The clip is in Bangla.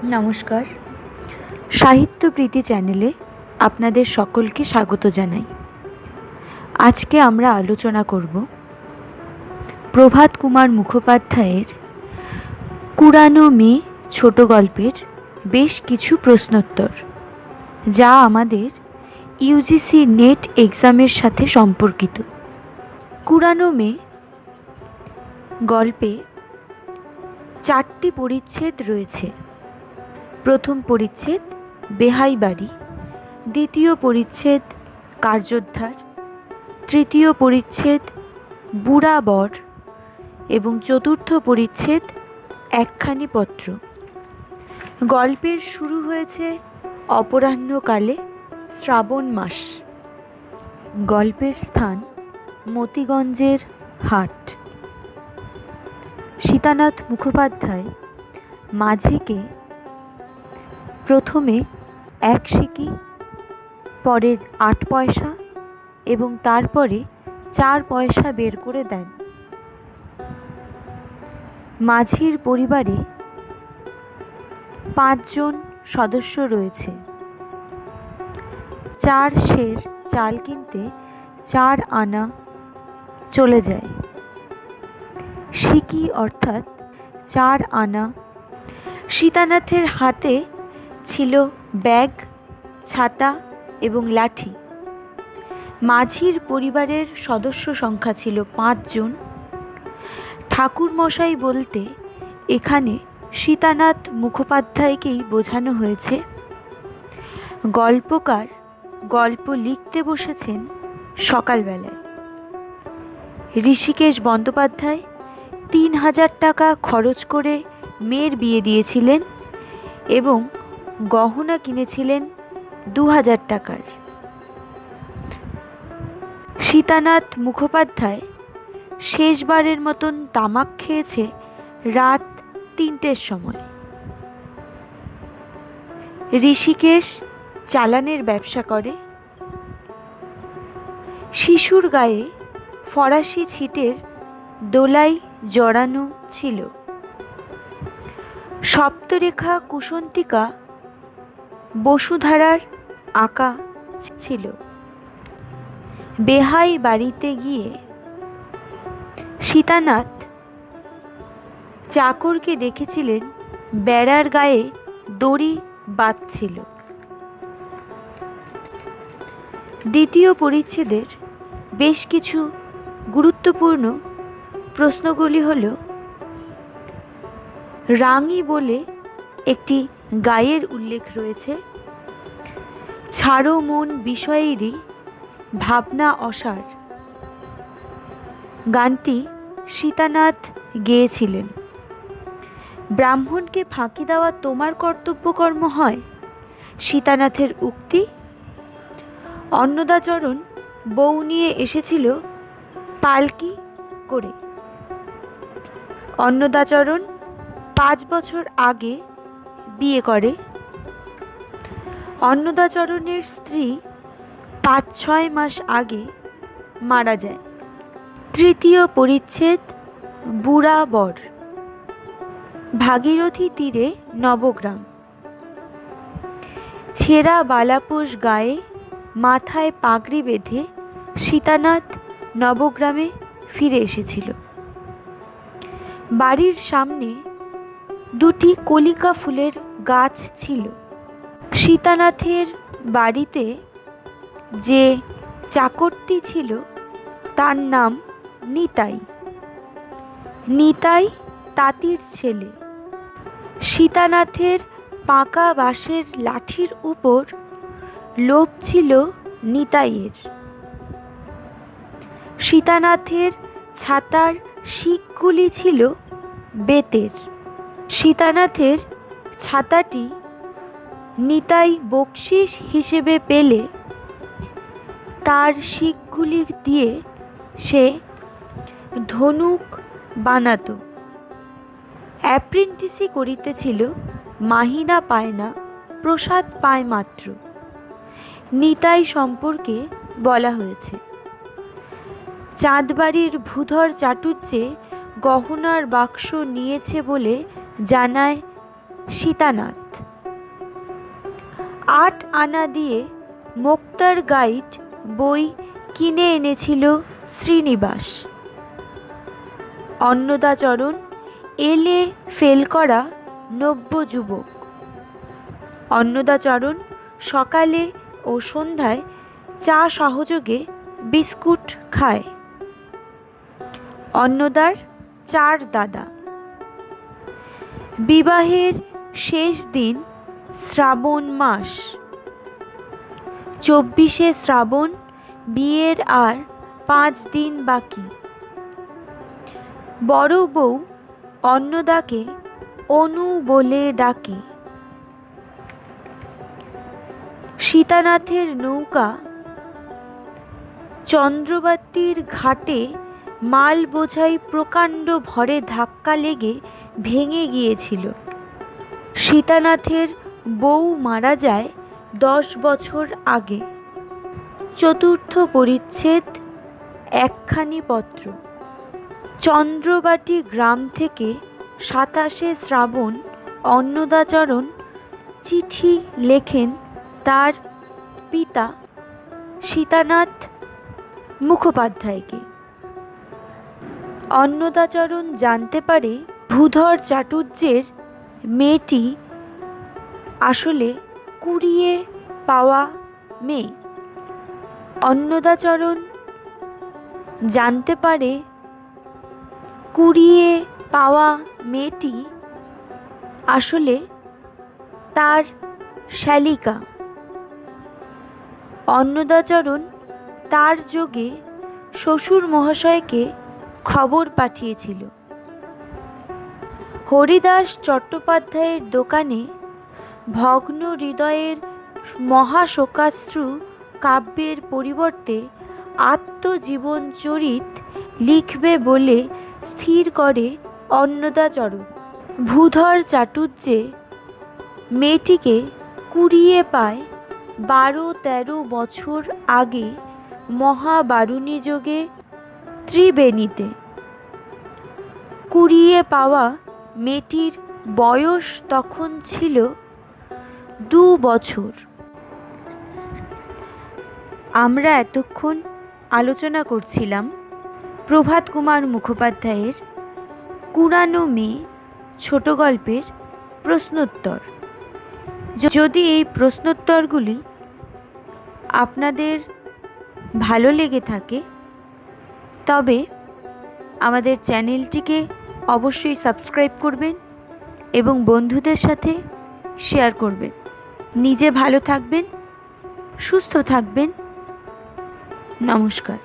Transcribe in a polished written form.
নমস্কার, সাহিত্যপ্রীতি চ্যানেলে আপনাদের সকলকে স্বাগত জানাই। আজকে আমরা আলোচনা করব প্রভাত কুমার মুখোপাধ্যায়ের কুড়ানো মেয়ে ছোট গল্পের বেশ কিছু প্রশ্নোত্তর, যা আমাদের ইউজিসি নেট এক্সামের সাথে সম্পর্কিত। কুড়ানো মেয়ে গল্পে 4টি পরিচ্ছেদ রয়েছে। প্রথম পরিচ্ছেদ বেহাই বাড়ি, দ্বিতীয় পরিচ্ছেদ কার্যোদ্ধার, তৃতীয় পরিচ্ছেদ বুড়া বর এবং চতুর্থ পরিচ্ছেদ একখানি পত্র। গল্পের শুরু হয়েছে অপরাহ্নকালে, শ্রাবণ মাস। গল্পের স্থান মতিগঞ্জের হাট। সীতানাথ মুখোপাধ্যায় মাঝিকে প্রথমে 1 সিকি, পরে 8 পয়সা এবং তারপরে 4 পয়সা বের করে দেন। মাঝির পরিবারে 5 জন সদস্য রয়েছে। 4 সের চাল কিনতে 4 আনা চলে যায়। সিকি অর্থাৎ 4 আনা। সীতানাথের হাতে ছিল ব্যাগ, ছাতা এবং লাঠি। মাঝির পরিবারের সদস্য সংখ্যা ছিল 5 জন। ঠাকুরমশাই বলতে এখানে সীতানাথ মুখোপাধ্যায়কেই বোঝানো হয়েছে। গল্পকার গল্প লিখতে বসেছেন সকালবেলায়। ঋষিকেশ বন্দ্যোপাধ্যায় 3000 টাকা খরচ করে মেয়ের বিয়ে দিয়েছিলেন এবং গহনা কিনেছিলেন 2000 টাকার। সীতানাথ মুখোপাধ্যায় শেষবারের মতন তামাক খেয়েছে রাত 3টের সময়। ঋষিকেশ চালানের ব্যবসা করে। শিশুর গায়ে ফরাসি ছিটের দোলাই জড়ানো ছিল। সপ্তরেখা কুসন্তিকা বসুধারার আঁকা ছিল। বেহাই বাড়িতে গিয়ে সীতানাথ চাকরকে দেখেছিলেন বেড়ার গায়ে দড়ি বাঁধছিল। দ্বিতীয় পরিচ্ছেদের বেশ কিছু গুরুত্বপূর্ণ প্রশ্নগুলি হল: রাঙি বলে একটি গায়ের উল্লেখ রয়েছে। ছাড়ো মন বিষয়েরই ভাবনা অসার, গানটি সীতানাথ গেয়েছিলেন। ব্রাহ্মণকে ফাঁকি দেওয়া তোমার কর্তব্যকর্ম হয়, সীতানাথের উক্তি। অন্নদাচরণ বউ নিয়ে এসেছিল পালকি করে। অন্নদাচরণ 5 বছর আগে বিয়ে করে। অন্নদাচরণের স্ত্রী 5-6 মাস আগে মারা যায়। তৃতীয় পরিচ্ছেদ বুড়া বর। ভাগীরথী তীরে নবগ্রাম। ছেঁড়া বালাপোষ গায়ে, মাথায় পাগড়ি বেঁধে সীতানাথ নবগ্রামে ফিরে এসেছিল। বাড়ির সামনে 2টি কলিকা ফুলের গাছ ছিল। সীতানাথের বাড়িতে যে চাকরটি ছিল তার নাম নিতাই। নিতাই তাঁতির ছেলে। সীতানাথের পাকা বাঁশের লাঠির উপর লোভ ছিল নিতাইয়ের। সীতানাথের ছাতার শিকগুলি ছিল বেতের। সীতানাথের ছাতাটি নিতাই বকশিস হিসেবে পেলে তার শিকগুলি দিয়ে সে ধনুক বানাতো। অ্যাপ্রেন্টিসি করিতেছিল, মাহিনা পায় না, প্রসাদ পায় মাত্র। নিতাই সম্পর্কে বলা হয়েছে, চাঁদবাড়ির ভূধর চাটুজ্জে গহনার বাক্স নিয়েছে বলে জানায় সীতানাথ। 8 আনা দিয়ে মোক্তার গাইড বই কিনে এনেছিল শ্রীনিবাস। অন্নদাচরণ এলে ফেল করা নব্য যুবক। অন্নদাচরণ সকালে ও সন্ধ্যায় চা সহযোগে বিস্কুট খায়। অন্নদার 4 দাদা। বিবাহের শেষ দিন শ্রাবণ মাস। 24শে শ্রাবণ, বিয়ের আর 5 দিন বাকি। বড় বউ অন্নদাকে অনু বলে ডাকে। সীতানাথের নৌকা চন্দ্রবাটির ঘাটে মাল বোঝাই প্রকাণ্ড ভরে ধাক্কা লেগে ভেঙে গিয়েছিল। সীতানাথের বউ মারা যায় 10 বছর আগে। চতুর্থ পরিচ্ছেদ, একখানি পত্র। চন্দ্রবাটি গ্রাম থেকে 27শে শ্রাবণ অন্নদাচরণ চিঠি লেখেন তার পিতা সীতানাথ মুখোপাধ্যায়কে। অন্নদাচরণ জানতে পারে ভূধর চাটুর্যের মেয়েটি আসলে কুড়িয়ে পাওয়া মেয়ে। অন্নদাচরণ জানতে পারে কুড়িয়ে পাওয়া মেয়েটি আসলে তার শ্যালিকা। অন্নদাচরণ তার যোগে শ্বশুর মহাশয়কে খবর পাঠিয়েছিল। হরিদাস চট্টোপাধ্যায়ের দোকানে ভগ্ন হৃদয়ের মহাশোকাশ্রু কাব্যের পরিবর্তে আত্মজীবনচরিত লিখবে বলে স্থির করে অন্নদাচরণ। ভূধর চাটুর্যে মেয়েটিকে কুড়িয়ে পায় 12-13 বছর আগে মহাবারুণী যোগে ত্রিবেণীতে। কুড়িয়ে পাওয়া মেয়েটির বয়স তখন ছিল 2 বছর। আমরা এতক্ষণ আলোচনা করছিলাম প্রভাত কুমার মুখোপাধ্যায়ের কুড়ানো মেয়ে ছোট গল্পের প্রশ্নোত্তর। যদি এই প্রশ্নোত্তরগুলি আপনাদের ভালো লেগে থাকে তবে আমাদের চ্যানেলটিকে অবশ্যই সাবস্ক্রাইব করবেন এবং বন্ধুদের সাথে শেয়ার করবেন। নিজে ভালো থাকবেন, সুস্থ থাকবেন। নমস্কার।